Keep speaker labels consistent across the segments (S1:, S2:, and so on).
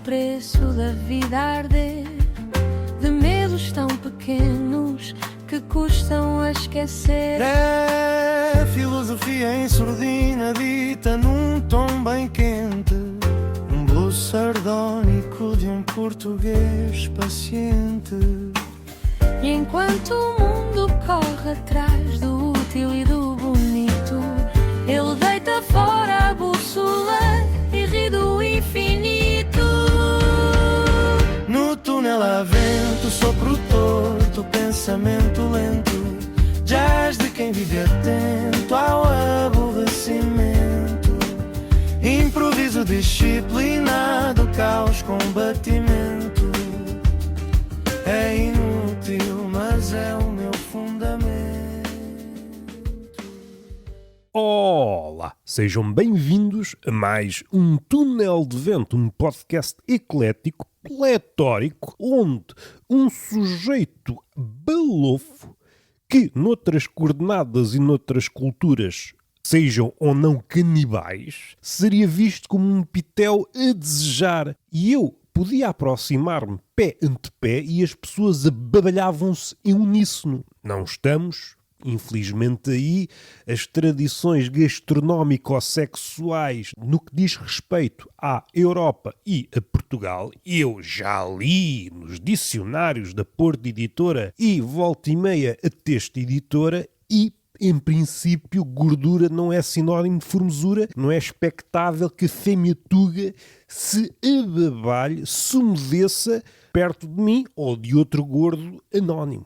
S1: preço da vida a arder, de medos tão pequenos que custam a esquecer.
S2: É filosofia em surdina dita num tom bem quente, um blues sardónico de um português paciente.
S1: E enquanto o mundo corre atrás do útil e do bonito, ele deita fora a bússola e ri do infinito.
S2: No túnel há vento, sopro torto, pensamento lento, jazz de quem vive atento ao aborrecimento, improviso disciplinado, caos, combatimento. É inútil, mas é o meu fundamento.
S3: Olá, sejam bem-vindos a mais um Túnel de Vento, um podcast eclético, pletórico, onde um sujeito balofo que, noutras coordenadas e noutras culturas, sejam ou não canibais, seria visto como um pitel a desejar. E eu podia aproximar-me pé ante pé e as pessoas ababalhavam-se em uníssono. Não estamos, infelizmente, aí as tradições gastronómico-sexuais no que diz respeito à Europa e a Portugal. Eu já li nos dicionários da Porto Editora e volta e meia a Texto Editora e, em princípio, gordura não é sinónimo de formosura, não é expectável que a fêmea tuga se ababalhe, se umedeça perto de mim ou de outro gordo anónimo.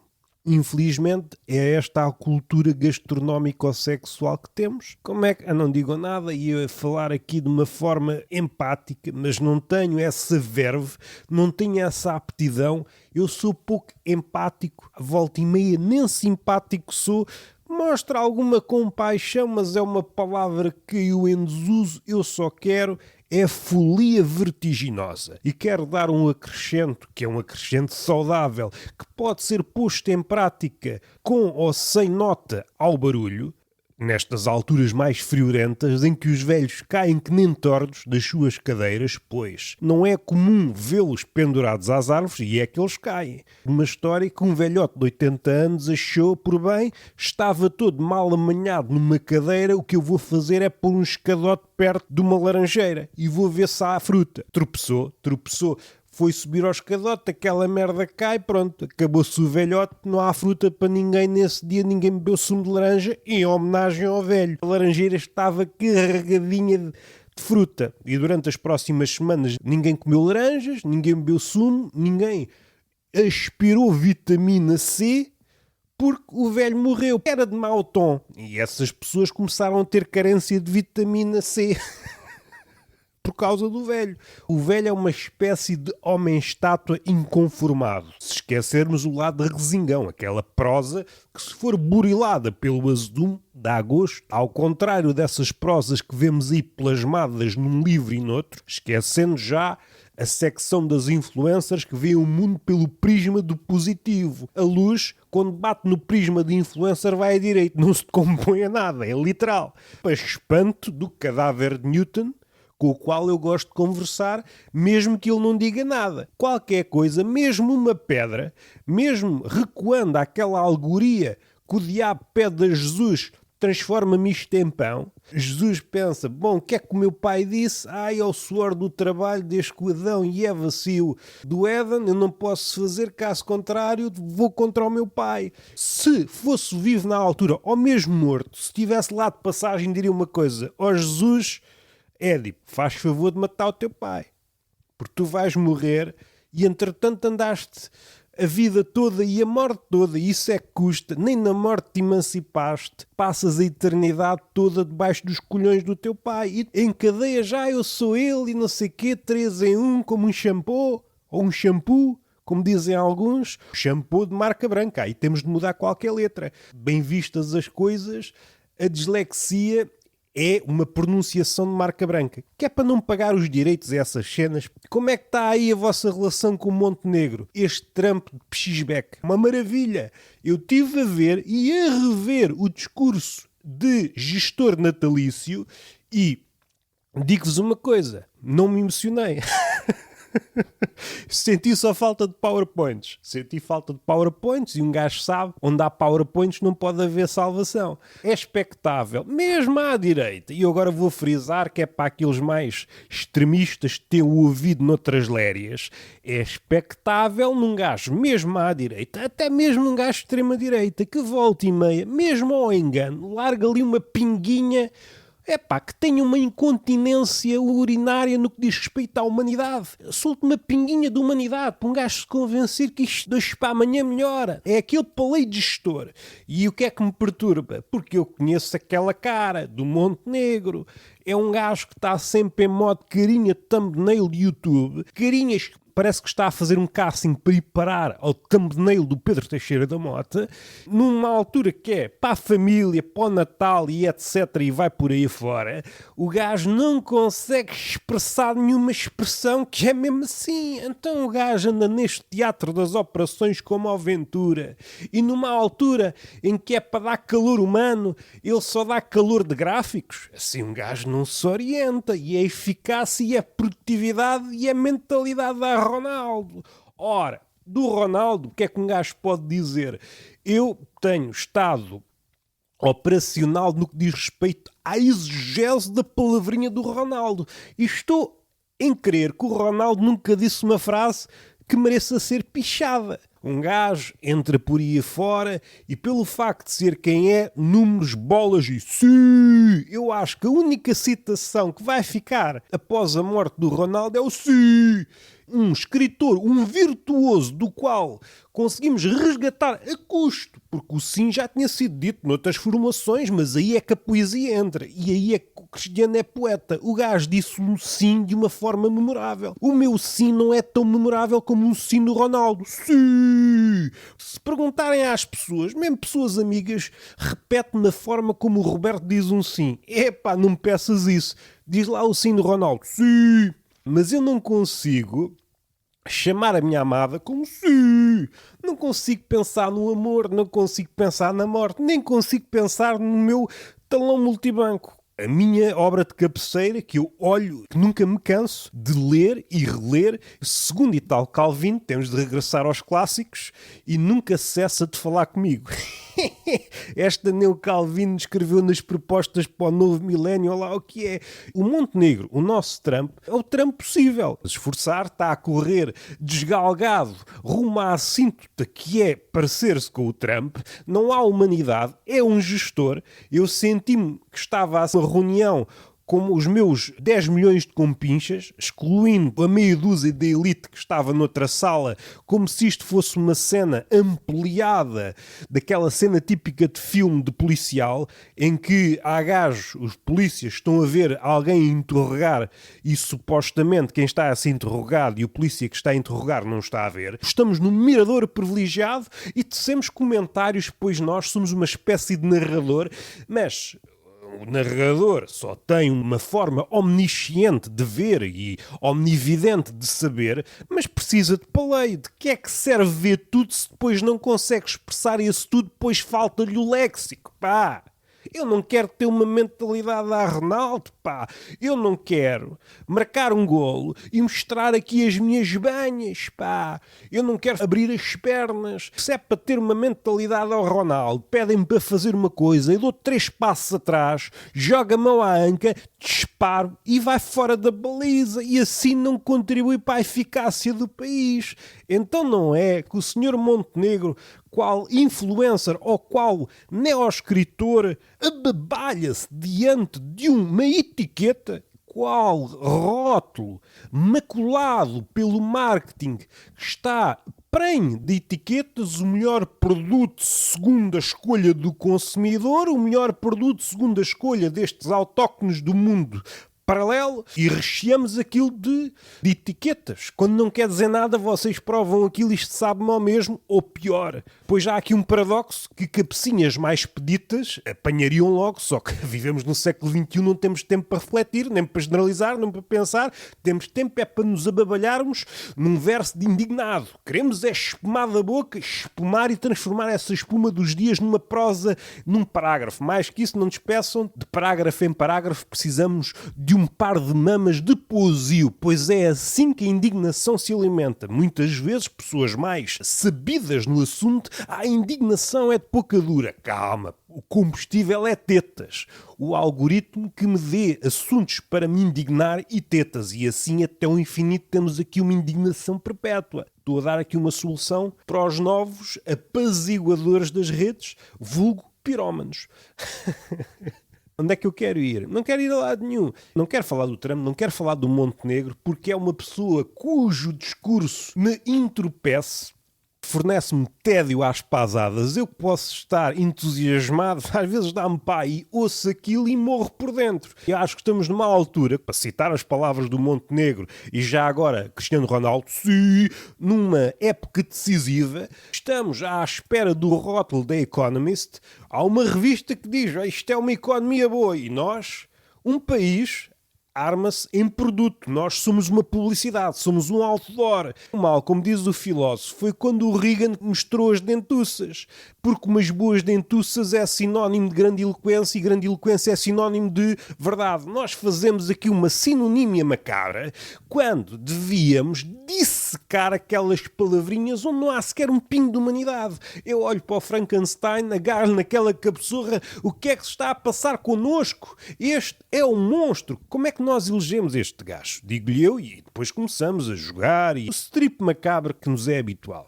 S3: Infelizmente, é esta a cultura gastronómico-sexual que temos. Como é que... não digo nada, ia falar aqui de uma forma empática, mas não tenho essa verve, não tenho essa aptidão. Eu sou pouco empático, a volta e meia nem simpático sou. Mostra alguma compaixão, mas é uma palavra que eu em desuso. Eu só quero é folia vertiginosa. E quero dar um acrescento, que é um acrescento saudável, que pode ser posto em prática com ou sem nota ao barulho, nestas alturas mais friorentas em que os velhos caem que nem tordos das suas cadeiras, pois não é comum vê-los pendurados às árvores e é que eles caem. Uma história que um velhote de 80 anos achou por bem, estava todo mal amanhado numa cadeira, o que eu vou fazer é pôr um escadote perto de uma laranjeira e vou ver se há fruta. Tropeçou, foi subir ao escadote, aquela merda cai, pronto, acabou-se o velhote, não há fruta para ninguém nesse dia, ninguém bebeu sumo de laranja em homenagem ao velho. A laranjeira estava carregadinha de fruta e durante as próximas semanas ninguém comeu laranjas, ninguém bebeu sumo, ninguém aspirou vitamina C porque o velho morreu. Era de mau tom e essas pessoas começaram a ter carência de vitamina C. Por causa do velho. O velho é uma espécie de homem-estátua inconformado. Se esquecermos o lado de resingão, aquela prosa que, se for burilada pelo azedume, dá gosto. Ao contrário dessas prosas que vemos aí plasmadas num livro e noutro, esquecendo já a secção das influencers que vê o mundo pelo prisma do positivo. A luz, quando bate no prisma de influencer, vai à direita. Não se compõe a nada, é literal. Para espanto do cadáver de Newton, com o qual eu gosto de conversar, mesmo que ele não diga nada. Qualquer coisa, mesmo uma pedra, mesmo recuando àquela alegoria que o diabo pede a Jesus, transforma-me isto em pão. Jesus pensa, bom, o que é que o meu pai disse? Ai, ao suor do trabalho, desde que Adão e Eva saiu do Éden, eu não posso fazer, caso contrário, vou contra o meu pai. Se fosse vivo na altura, ou mesmo morto, se estivesse lá de passagem, diria uma coisa, ó Jesus, Édipo, faz favor de matar o teu pai, porque tu vais morrer e entretanto andaste a vida toda e a morte toda, e isso é que custa, nem na morte te emancipaste, passas a eternidade toda debaixo dos colhões do teu pai e encadeia já, eu sou ele e não sei quê, 3 em 1, como um shampoo, ou um shampoo, como dizem alguns, shampoo de marca branca, aí temos de mudar qualquer letra. Bem vistas as coisas, a dislexia é uma pronunciação de marca branca, que é para não pagar os direitos a essas cenas. Como é que está aí a vossa relação com o Montenegro? Este Trump de Pechisbeck, uma maravilha. Eu estive a ver e a rever o discurso de gestor natalício e digo-vos uma coisa, não me emocionei. Senti só falta de PowerPoints. Senti falta de PowerPoints e um gajo sabe, onde há PowerPoints não pode haver salvação. É expectável, mesmo à direita. E eu agora vou frisar que é para aqueles mais extremistas que têm o ouvido noutras lérias. É expectável num gajo, mesmo à direita, até mesmo num gajo de extrema-direita, que volta e meia, mesmo ao engano, larga ali uma pinguinha... que tenha uma incontinência urinária no que diz respeito à humanidade. Solte uma pinguinha de humanidade para um gajo se convencer que isto de hoje para amanhã melhora. É aquele palei de gestor. E o que é que me perturba? Porque eu conheço aquela cara do Montenegro. É um gajo que está sempre em modo carinha thumbnail de YouTube. Carinhas que parece que está a fazer um casting para ir parar ao thumbnail do Pedro Teixeira da Mota, numa altura que é para a família, para o Natal e etc. e vai por aí fora, o gajo não consegue expressar nenhuma expressão que é mesmo assim. Então o gajo anda neste teatro das operações como a Ventura e numa altura em que é para dar calor humano, ele só dá calor de gráficos. Assim um gajo não se orienta e a eficácia e a produtividade e a mentalidade da Ronaldo. Ora, do Ronaldo, o que é que um gajo pode dizer? Eu tenho estado operacional no que diz respeito à exegese da palavrinha do Ronaldo. E estou em crer que o Ronaldo nunca disse uma frase que mereça ser pichada. Um gajo entra por aí afora e pelo facto de ser quem é, números, bolas e sim, eu acho que a única citação que vai ficar após a morte do Ronaldo é o sim. Um escritor, um virtuoso do qual conseguimos resgatar a custo, porque o sim já tinha sido dito noutras formulações, mas aí é que a poesia entra e aí é que o Cristiano é poeta. O gajo disse um sim de uma forma memorável. O meu sim não é tão memorável como o sim do Ronaldo. Sim! Se perguntarem às pessoas, mesmo pessoas amigas, repete na forma como o Roberto diz um sim. Epá, não me peças isso. Diz lá o sim do Ronaldo. Sim! Mas eu não consigo chamar a minha amada como sim. Não consigo pensar no amor, não consigo pensar na morte, nem consigo pensar no meu talão multibanco. A minha obra de cabeceira, que eu olho, que nunca me canso de ler e reler, segundo e tal Calvino, temos de regressar aos clássicos e nunca cessa de falar comigo. Esta nem o Calvino escreveu nas propostas para o novo milénio, olha lá o que é. O Montenegro, o nosso Trump, é o Trump possível. Se esforçar, está a correr desgalgado rumo à assíntota que é parecer-se com o Trump. Não há humanidade, é um gestor. Eu senti-me que estava a uma reunião como os meus 10 milhões de compinchas, excluindo a meia dúzia da elite que estava noutra sala, como se isto fosse uma cena ampliada daquela cena típica de filme de policial, em que há gajos, os polícias estão a ver alguém a interrogar e supostamente quem está a ser interrogado e o polícia que está a interrogar não está a ver. Estamos num mirador privilegiado e tecemos comentários, pois nós somos uma espécie de narrador, mas... o narrador só tem uma forma omnisciente de ver e omnividente de saber, mas precisa de paleio. De que é que serve ver tudo se depois não consegue expressar esse tudo, depois falta-lhe o léxico, pá? Eu não quero ter uma mentalidade a Ronaldo, pá. Eu não quero marcar um golo e mostrar aqui as minhas banhas, pá. Eu não quero abrir as pernas. Se é para ter uma mentalidade ao Ronaldo, pedem-me para fazer uma coisa, eu dou 3 passos atrás, jogo a mão à anca, disparo e vai fora da baliza e assim não contribui para a eficácia do país. Então não é que o senhor Montenegro, qual influencer ou qual neoescritor, ababalha-se diante de uma etiqueta, qual rótulo maculado pelo marketing que está prenhe de etiquetas, o melhor produto segundo a escolha do consumidor, o melhor produto segundo a escolha destes autóctones do mundo paralelo, e recheamos aquilo de etiquetas. Quando não quer dizer nada, vocês provam aquilo, isto sabe-me ao mesmo, ou pior. Pois há aqui um paradoxo que cabecinhas mais peditas apanhariam logo, só que vivemos no século XXI, não temos tempo para refletir, nem para generalizar, nem para pensar, temos tempo é para nos ababalharmos num verso de indignado. Queremos é espumar da boca, espumar e transformar essa espuma dos dias numa prosa, num parágrafo. Mais que isso, não nos peçam, de parágrafo em parágrafo, precisamos de um par de mamas de pousio, pois é assim que a indignação se alimenta. Muitas vezes, pessoas mais sabidas no assunto, a indignação é de pouca dura. Calma, o combustível é tetas. O algoritmo que me dê assuntos para me indignar e tetas. E assim até o infinito temos aqui uma indignação perpétua. Estou a dar aqui uma solução para os novos apaziguadores das redes, vulgo pirómanos. Onde é que eu quero ir? Não quero ir a lado nenhum. Não quero falar do Trump, não quero falar do Montenegro, porque é uma pessoa cujo discurso me entorpece, fornece-me tédio às pasadas. Eu posso estar entusiasmado, às vezes dá-me pá e ouço aquilo e morro por dentro. Eu acho que estamos numa altura, para citar as palavras do Montenegro e já agora Cristiano Ronaldo, sim, numa época decisiva, estamos à espera do rótulo da Economist. Há uma revista que diz, isto é uma economia boa, e nós, um país, arma-se em produto. Nós somos uma publicidade, somos um outdoor. O mal, como diz o filósofo, foi quando o Reagan mostrou as dentuças. Porque umas boas dentuças é sinónimo de grandiloquência e grandiloquência é sinónimo de verdade. Nós fazemos aqui uma sinonímia macabra quando devíamos dissecar aquelas palavrinhas onde não há sequer um pingo de humanidade. Eu olho para o Frankenstein, agarro naquela cabeçorra, o que é que se está a passar connosco? Este é um monstro. Como é que nós elegemos este gajo? Digo-lhe eu e depois começamos a jogar e o strip macabro que nos é habitual.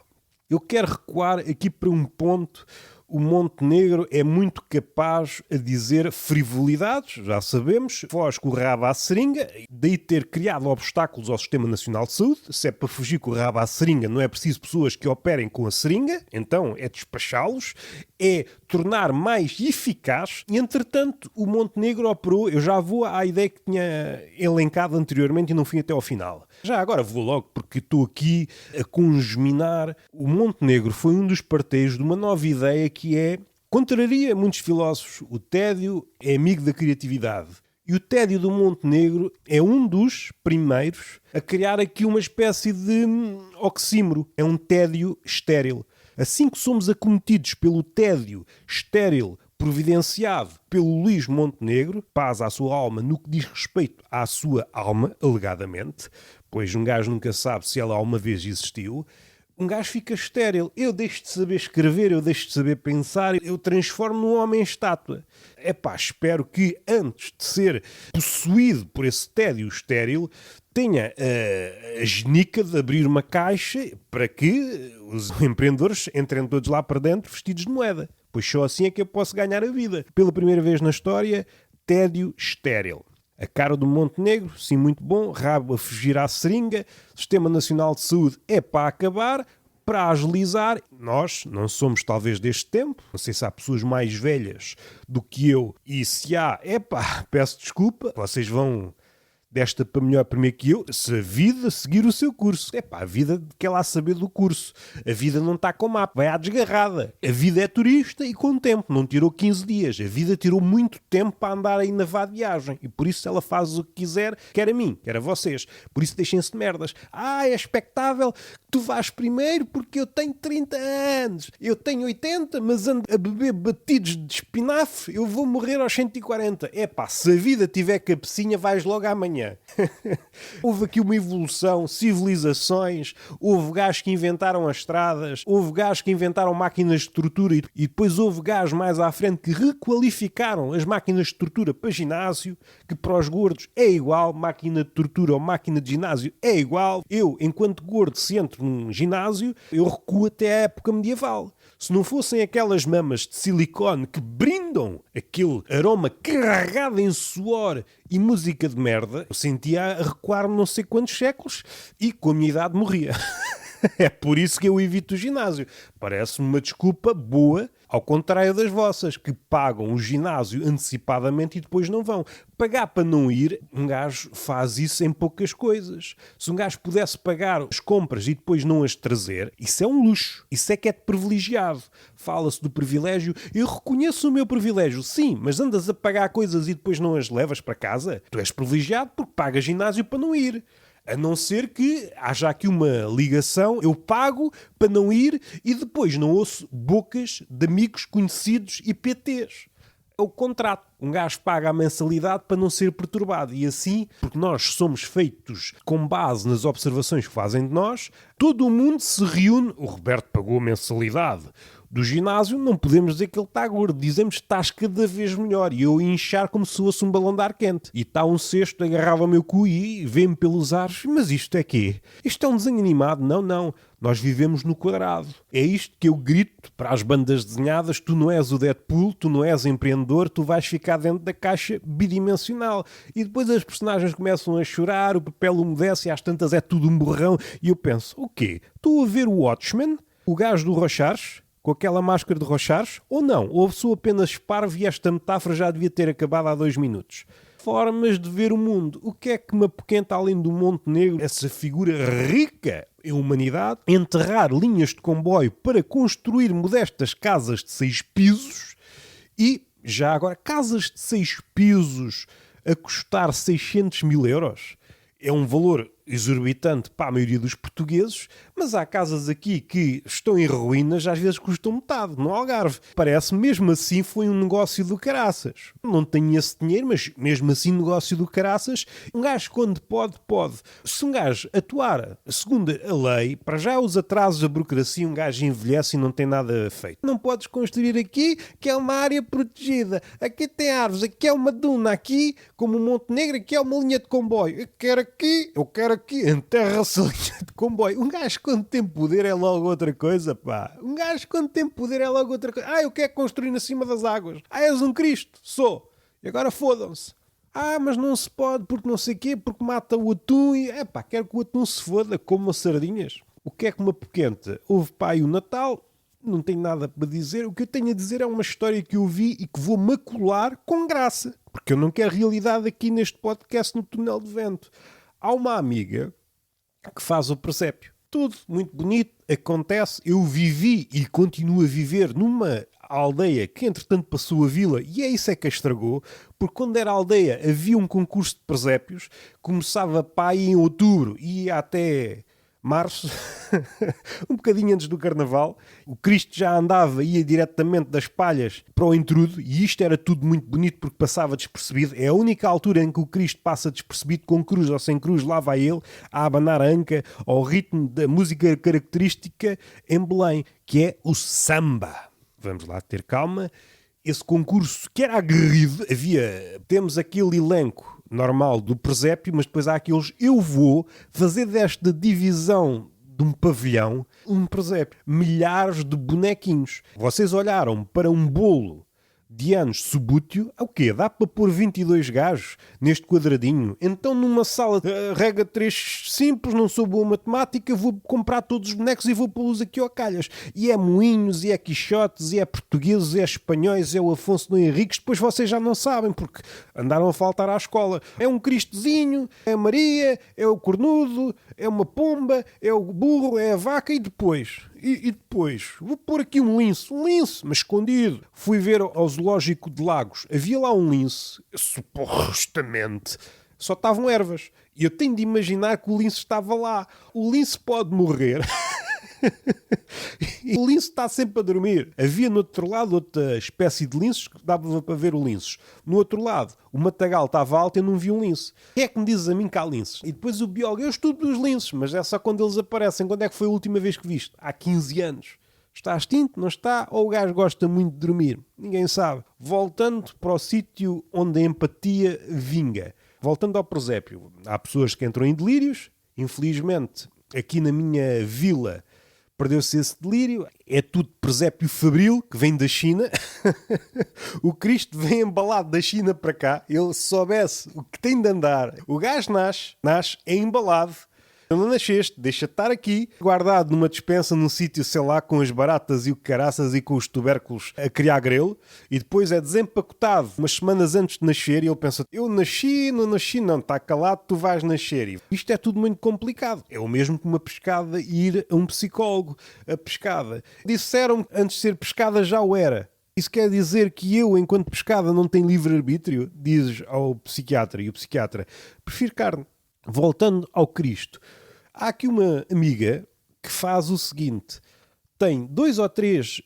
S3: Eu quero recuar aqui para um ponto. O Montenegro é muito capaz a dizer frivolidades, já sabemos, foge com o rabo à seringa, daí ter criado obstáculos ao Sistema Nacional de Saúde. Se é para fugir com o rabo à seringa, não é preciso pessoas que operem com a seringa, então é despachá-los, é tornar mais eficaz, e entretanto o Montenegro operou, eu já vou à ideia que tinha elencado anteriormente e não fui até ao final. Já agora vou logo porque estou aqui a congeminar. O Montenegro foi um dos parteiros de uma nova ideia que é, contraria muitos filósofos, o tédio é amigo da criatividade. E o tédio do Montenegro é um dos primeiros a criar aqui uma espécie de oxímoro. É um tédio estéril. Assim que somos acometidos pelo tédio estéril providenciado pelo Luís Montenegro, paz à sua alma no que diz respeito à sua alma, alegadamente, pois um gajo nunca sabe se ela alguma vez existiu, um gajo fica estéril. Eu deixo de saber escrever, eu deixo de saber pensar, eu transformo-me num homem estátua. Espero que antes de ser possuído por esse tédio estéril, tenha a genica de abrir uma caixa para que os empreendedores entrem todos lá para dentro vestidos de moeda. Pois só assim é que eu posso ganhar a vida. Pela primeira vez na história, tédio estéril. A cara do Montenegro, sim, muito bom, rabo a fugir à seringa, Sistema Nacional de Saúde é para acabar, para agilizar. Nós não somos talvez deste tempo, não sei se há pessoas mais velhas do que eu, e se há, peço desculpa, vocês vão desta para melhor primeiro que eu, se a vida seguir o seu curso. A vida quer lá saber do curso. A vida não está com mapa, vai à desgarrada. A vida é turista e com tempo, não tirou 15 dias. A vida tirou muito tempo para andar aí na vadiagem. E por isso ela faz o que quiser, quer a mim, quer a vocês. Por isso deixem-se de merdas. É expectável que tu vás primeiro porque eu tenho 30 anos. Eu tenho 80, mas ando a beber batidos de espinafre, eu vou morrer aos 140. Se a vida tiver cabecinha, vais logo amanhã. Houve aqui uma evolução, civilizações, houve gajos que inventaram as estradas, houve gajos que inventaram máquinas de tortura e depois houve gajos mais à frente que requalificaram as máquinas de tortura para ginásio, que para os gordos é igual, máquina de tortura ou máquina de ginásio é igual. Eu, enquanto gordo, se entro num ginásio, eu recuo até a época medieval. Se não fossem aquelas mamas de silicone que brindam aquele aroma carregado em suor e música de merda, eu sentia a recuar não sei quantos séculos e com a minha idade morria. É por isso que eu evito o ginásio. Parece-me uma desculpa boa, ao contrário das vossas, que pagam o ginásio antecipadamente e depois não vão. Pagar para não ir, um gajo faz isso em poucas coisas. Se um gajo pudesse pagar as compras e depois não as trazer, isso é um luxo. Isso é que é de privilegiado. Fala-se do privilégio. Eu reconheço o meu privilégio, sim, mas andas a pagar coisas e depois não as levas para casa? Tu és privilegiado porque pagas ginásio para não ir. A não ser que haja aqui uma ligação, eu pago para não ir e depois não ouço bocas de amigos conhecidos e PTs. é o contrato. Um gajo paga a mensalidade para não ser perturbado. E assim, porque nós somos feitos com base nas observações que fazem de nós, todo o mundo se reúne. O Roberto pagou a mensalidade do ginásio, não podemos dizer que ele está gordo. Dizemos que estás cada vez melhor. E eu ia inchar como se fosse um balão de ar quente. E está um cesto, agarrava o meu cu e vê-me pelos ares. Mas isto é quê? Isto é um desenho animado? Não, não. Nós vivemos no quadrado. É isto que eu grito para as bandas desenhadas. Tu não és o Deadpool, tu não és empreendedor, tu vais ficar dentro da caixa bidimensional. E depois as personagens começam a chorar, o papel umedece e às tantas é tudo um borrão. E eu penso, o quê? Estou a ver o Watchmen, o gajo do Rorschach, com aquela máscara de Rorschach, ou não? Ou sou apenas parvo e esta metáfora já devia ter acabado há 2 minutos? Formas de ver o mundo. O que é que me apoquenta além do Montenegro, essa figura rica em humanidade, enterrar linhas de comboio para construir modestas casas de 6 pisos e, já agora, casas de 6 pisos a custar 600 mil euros? É um valor exorbitante para a maioria dos portugueses, mas há casas aqui que estão em ruínas, às vezes custam metade, no Algarve. Parece mesmo assim foi um negócio do caraças. Não tenho esse dinheiro, mas mesmo assim negócio do caraças. Um gajo quando pode, pode. Se um gajo atuar segundo a lei, para já os atrasos, a burocracia, um gajo envelhece e não tem nada feito. Não podes construir aqui, que é uma área protegida. Aqui tem árvores, aqui é uma duna, aqui, como o Montenegro, aqui é uma linha de comboio. Eu quero aqui, enterra-se a linha de comboio. Um gajo quando tem poder é logo outra coisa, pá. Um gajo quando tem poder é logo outra coisa. Eu quero construir acima das águas. És um Cristo? Sou. E agora fodam-se. Mas não se pode porque não sei o quê, porque mata o atum e... quero que o atum se foda, como as sardinhas. O que é que me apoquenta? Houve o Natal, não tenho nada para dizer. O que eu tenho a dizer é uma história que eu vi e que vou macular com graça. Porque eu não quero realidade aqui neste podcast no Túnel de Vento. Há uma amiga que faz o presépio. Tudo muito bonito, acontece. Eu vivi e continuo a viver numa aldeia que entretanto passou a vila e é isso é que a estragou, porque quando era aldeia havia um concurso de presépios, começava em outubro e ia até março, um bocadinho antes do Carnaval. O Cristo já andava, ia diretamente das palhas para o entrudo e isto era tudo muito bonito porque passava despercebido. É a única altura em que o Cristo passa despercebido, com cruz ou sem cruz, lá vai ele a abanar a anca ao ritmo da música característica em Belém, que é o samba. Vamos lá ter calma. Esse concurso que era aguerrido, temos aquele elenco normal do presépio, mas depois há aqueles, eu vou fazer desta divisão de um pavilhão um presépio. Milhares de bonequinhos. Vocês olharam para um bolo de anos subútil, o quê? Dá para pôr 22 gajos neste quadradinho? Então numa sala de regra 3 simples, não sou boa matemática, vou comprar todos os bonecos e vou pô-los aqui ao calhas. E é Moinhos, e é Quixotes, e é portugueses, e é espanhóis, é o Afonso de Henriques, depois vocês já não sabem, porque andaram a faltar à escola. É um Cristozinho, é a Maria, é o cornudo, é uma pomba, é o burro, é a vaca e depois... E depois, vou pôr aqui um lince, mas escondido. Fui ver ao zoológico de Lagos, havia lá um lince, supostamente, só estavam ervas. E eu tenho de imaginar que o lince estava lá. O lince pode morrer. O lince está sempre a dormir. Havia no outro lado outra espécie de linces que dava para ver o lince. No outro lado, o matagal estava alto e eu não vi um lince. Quem é que me diz a mim que há linces? E depois o biólogo, eu estudo dos linces, mas é só quando eles aparecem. Quando é que foi a última vez que viste? Há 15 anos. Está extinto? Não está? Ou o gajo gosta muito de dormir? Ninguém sabe. Voltando para o sítio onde a empatia vinga. Voltando ao presépio. Há pessoas que entram em delírios. Infelizmente, aqui na minha vila perdeu-se esse delírio. É tudo presépio fabril, que vem da China. O Cristo vem embalado da China para cá. Ele soubesse o que tem de andar. O gajo nasce, é embalado. Não nasceste, deixa de estar aqui, guardado numa despensa num sítio, sei lá, com as baratas e o caraças e com os tubérculos a criar grelo, e depois é desempacotado umas semanas antes de nascer, e ele pensa, eu nasci, não, está calado, tu vais nascer. E isto é tudo muito complicado. É o mesmo que uma pescada ir a um psicólogo. A pescada. Disseram-me que antes de ser pescada já o era. Isso quer dizer que eu, enquanto pescada, não tenho livre-arbítrio? Dizes ao psiquiatra, e o psiquiatra, prefiro carne. Voltando ao Cristo, há aqui uma amiga que faz o seguinte: tem 2 ou 3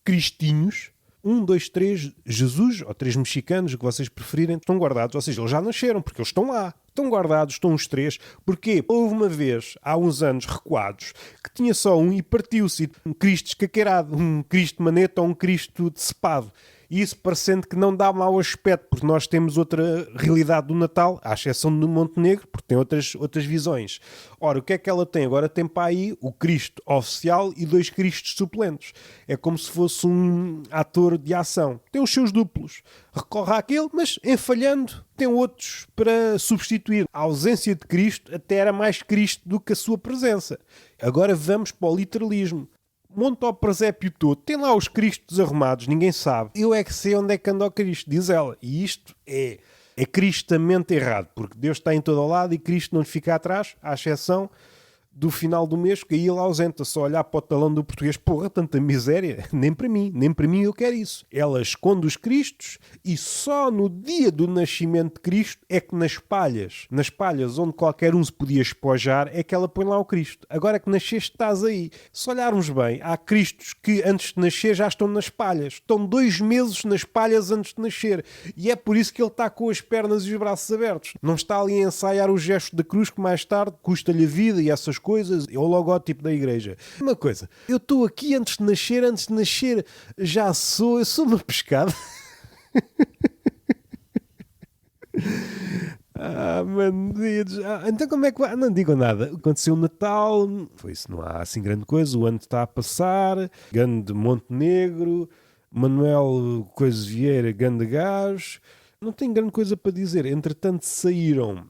S3: cristinhos, um, dois, três Jesus, ou três mexicanos, o que vocês preferirem, estão guardados. Ou seja, eles já nasceram, porque eles estão lá. Estão guardados, estão os três. Porque houve uma vez, há uns anos recuados, que tinha só um e partiu-se. Um Cristo escaqueirado, um Cristo maneta ou um Cristo decepado. E isso parecendo que não dá mau aspecto, porque nós temos outra realidade do Natal, à exceção do Montenegro, porque tem outras visões. Ora, o que é que ela tem? Agora tem para aí o Cristo oficial e 2 Cristos suplentes. É como se fosse um ator de ação. Tem os seus duplos. Recorre àquele, mas enfalhando, tem outros para substituir. A ausência de Cristo até era mais Cristo do que a sua presença. Agora vamos para o literalismo. Monta o presépio todo, tem lá os Cristos arrumados, ninguém sabe. Eu é que sei onde é que anda o Cristo, diz ela. E isto é cristamente errado, porque Deus está em todo o lado e Cristo não lhe fica atrás, à exceção do final do mês, que aí ele ausenta, só olhar para o talão do português. Porra, tanta miséria, nem para mim eu quero isso. Ela esconde os Cristos e só no dia do nascimento de Cristo é que nas palhas onde qualquer um se podia espojar, é que ela põe lá o Cristo. Agora que nasceste estás aí. Se olharmos bem, há Cristos que antes de nascer já estão nas palhas. Estão 2 meses nas palhas antes de nascer. E é por isso que ele está com as pernas e os braços abertos. Não está ali a ensaiar o gesto da cruz que mais tarde custa-lhe a vida e essas coisas, é o logótipo da igreja. Uma coisa, eu estou aqui antes de nascer eu sou uma pescada. Bandidos. Então como é que vai? Não digam nada. Aconteceu o Natal, foi isso, não há assim grande coisa, o ano está a passar, grande Montenegro, Manuel Coisa Vieira, grande gás, não tenho grande coisa para dizer. Entretanto saíram.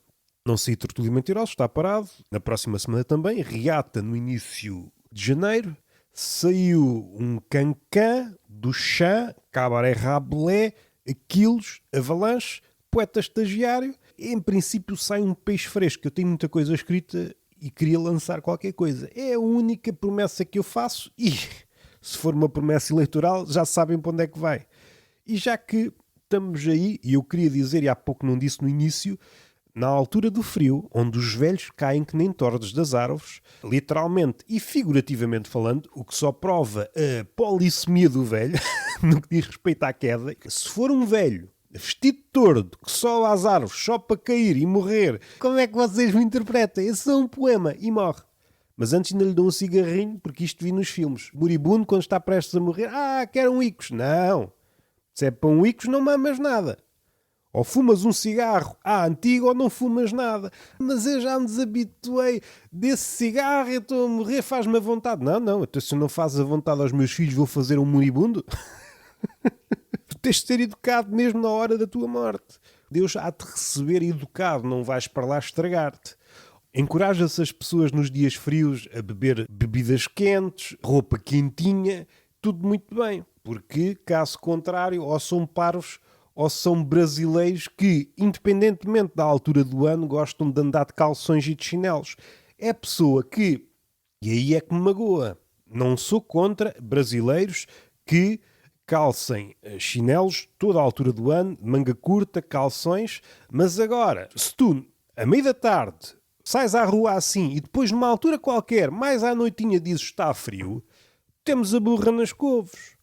S3: Não saí Tortulho Mentiroso, está parado. Na próxima semana também. Reata no início de janeiro. Saiu um Cancan, do Chã, Cabaré Rabelais, Aquilos, Avalanche, Poeta Estagiário. Em princípio sai um peixe fresco. Eu tenho muita coisa escrita e queria lançar qualquer coisa. É a única promessa que eu faço e, se for uma promessa eleitoral, já sabem para onde é que vai. E já que estamos aí, e eu queria dizer, e há pouco não disse no início, na altura do frio, onde os velhos caem que nem tordes das árvores, literalmente e figurativamente falando, o que só prova a polissemia do velho, no que diz respeito à queda, se for um velho vestido de tordo, que sobe às árvores só para cair e morrer, como é que vocês me interpretam? Esse é um poema e morre. Mas antes ainda lhe dou um cigarrinho, porque isto vi nos filmes. Moribundo, quando está prestes a morrer, quero um Icos. Não. Se é para um Icos, não mamas nada. Ou fumas um cigarro antigo ou não fumas nada. Mas eu já me desabituei desse cigarro, eu estou a morrer, faz-me a vontade. Não, então se eu não fazes a vontade aos meus filhos, vou fazer um moribundo? Tu tens de ser educado mesmo na hora da tua morte. Deus há-te receber educado, não vais para lá estragar-te. Encoraja-se as pessoas nos dias frios a beber bebidas quentes, roupa quentinha, tudo muito bem. Porque, caso contrário, ou são parvos ou são brasileiros que, independentemente da altura do ano, gostam de andar de calções e de chinelos. É pessoa que, e aí é que me magoa, não sou contra brasileiros que calcem chinelos toda a altura do ano, manga curta, calções, mas agora, se tu, à meia da tarde, sais à rua assim e depois numa altura qualquer, mais à noitinha dizes está frio, temos a burra nas couves.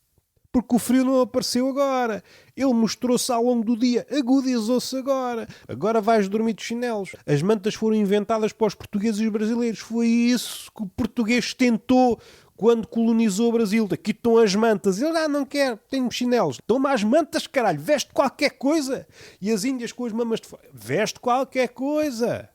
S3: Porque o frio não apareceu agora. Ele mostrou-se ao longo do dia. Agudizou-se agora. Agora vais dormir de chinelos. As mantas foram inventadas para os portugueses e os brasileiros. Foi isso que o português tentou quando colonizou o Brasil. Aqui estão as mantas. Ele, não quero, tenho chinelos. Toma as mantas, caralho. Veste qualquer coisa. E as índias com as mamas de fora. Veste qualquer coisa.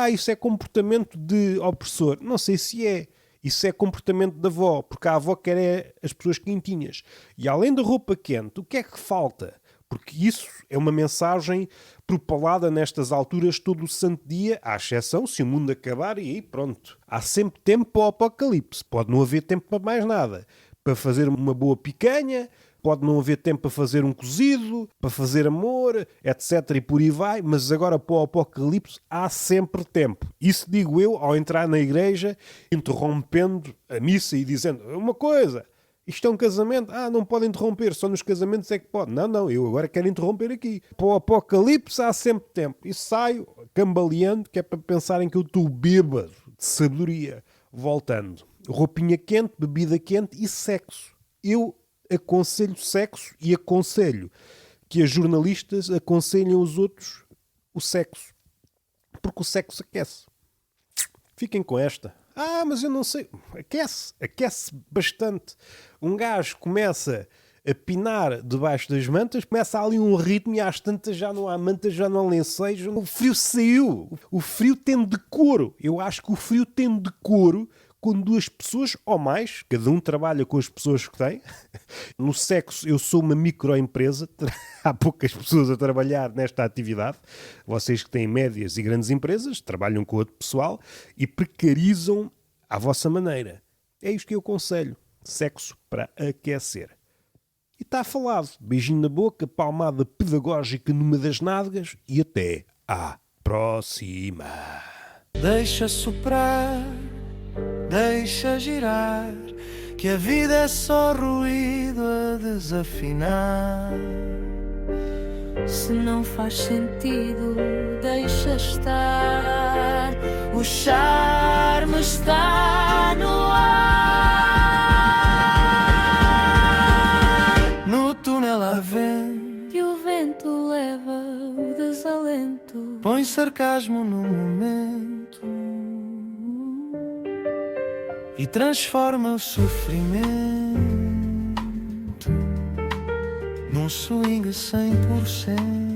S3: Isso é comportamento de opressor. Não sei se é. Isso é comportamento da avó, porque a avó quer as pessoas quentinhas. E além da roupa quente, o que é que falta? Porque isso é uma mensagem propalada nestas alturas todo o santo dia, à exceção se o mundo acabar e aí pronto. Há sempre tempo para o apocalipse. Pode não haver tempo para mais nada. Para fazer uma boa picanha, pode não haver tempo para fazer um cozido, para fazer amor, etc. e por aí vai, mas agora para o apocalipse há sempre tempo. Isso digo eu ao entrar na igreja, interrompendo a missa e dizendo uma coisa, isto é um casamento, não pode interromper, só nos casamentos é que pode. Não, eu agora quero interromper aqui. Para o apocalipse há sempre tempo. E saio cambaleando, que é para pensarem que eu estou bêbado de sabedoria. Voltando. Roupinha quente, bebida quente e sexo. Eu aconselho sexo e aconselho que as jornalistas aconselhem os outros o sexo. Porque o sexo aquece. Fiquem com esta. Mas eu não sei. Aquece bastante. Um gajo começa a pinar debaixo das mantas, começa ali um ritmo e às tantas já não há mantas, já não há lençóis. O frio saiu. O frio tem decoro. Eu acho que o frio tem decoro quando duas pessoas ou mais, cada um trabalha com as pessoas que tem. No sexo eu sou uma microempresa, há poucas pessoas a trabalhar nesta atividade. Vocês que têm médias e grandes empresas, trabalham com outro pessoal e precarizam à vossa maneira. É isto que eu aconselho. Sexo para aquecer. E está falado. Beijinho na boca, palmada pedagógica numa das nádegas e até à próxima.
S2: Deixa soprar, deixa girar, que a vida é só ruído a desafinar.
S1: Se não faz sentido, deixa estar. O charme está no ar.
S2: No túnel há vento,
S1: E o vento leva o desalento.
S2: põe sarcasmo no momento e transforma o sofrimento num swing 100%.